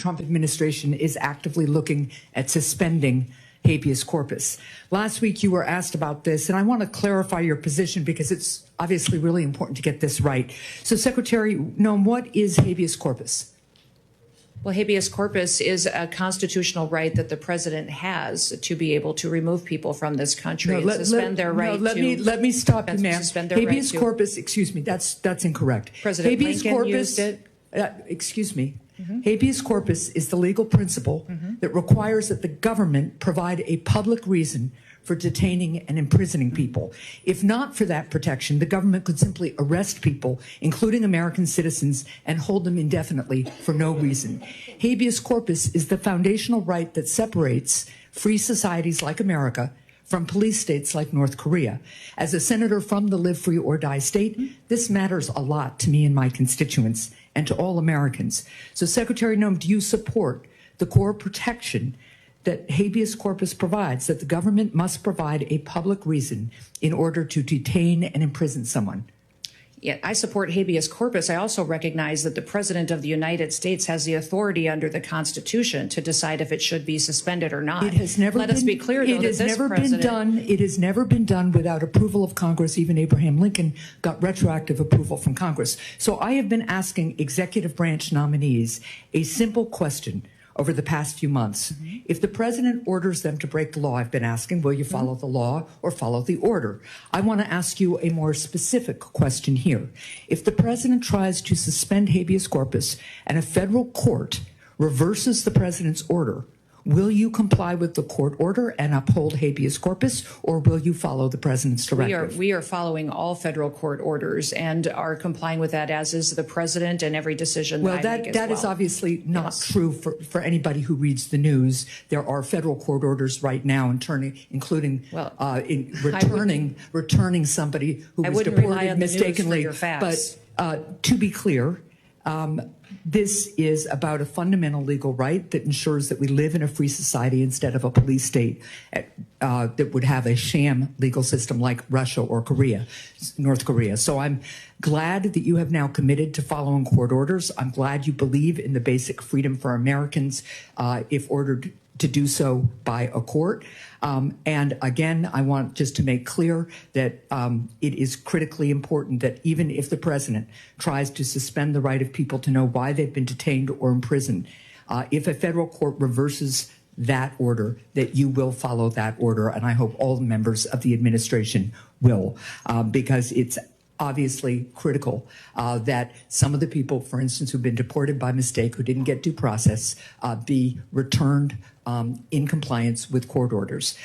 Trump administration is actively looking at suspending habeas corpus. Last week you were asked about this, and I want to clarify your position because it's obviously really important to get this right. So, Secretary Noem, what is habeas corpus? Well, habeas corpus is a constitutional right that the president has to be able to remove people from this country and suspend their right to. Let me stop you, ma'am. Habeas right corpus, excuse me, that's incorrect. President habeas Lincoln corpus, used it. Excuse me. Habeas corpus is the legal principle that requires that the government provide a public reason for detaining and imprisoning people. If not for that protection, the government could simply arrest people, including American citizens, and hold them indefinitely for no reason. Habeas corpus is the foundational right that separates free societies like America from police states like North Korea. As a senator from the Live Free or Die state, this matters a lot to me and my constituents and to all Americans. So, Secretary Noem, do you support the core protection that habeas corpus provides, that the government must provide a public reason in order to detain and imprison someone? Yeah, I support habeas corpus. I also recognize that the President of the United States has the authority under the Constitution to decide if it should be suspended or not. It has never Let us be clear, though, it has that this never president... been done. It has never been done without approval of Congress. Even Abraham Lincoln got retroactive approval from Congress. So I have been asking executive branch nominees a simple question over the past few months. If the president orders them to break the law, I've been asking, will you follow the law or follow the order? I want to ask you a more specific question here. If the president tries to suspend habeas corpus and a federal court reverses the president's order, will you comply with the court order and uphold habeas corpus, or will you follow the president's directive? We are following all federal court orders and are complying with that, as is the president, and every decision that I make as well. That is obviously not true for anybody who reads the news. There are federal court orders right now, including returning somebody who was deported mistakenly. But to be clear, this is about a fundamental legal right that ensures that we live in a free society instead of a police state that would have a sham legal system like Russia or North Korea. So I'm glad that you have now committed to following court orders. I'm glad you believe in the basic freedom for Americans if ordered to do so by a court. And again, I want just to make clear that it is critically important that even if the president tries to suspend the right of people to know why they've been detained or imprisoned, if a federal court reverses that order, that you will follow that order. And I hope all the members of the administration will, because it's obviously critical that some of the people, for instance, who've been deported by mistake, who didn't get due process, be returned in compliance with court orders.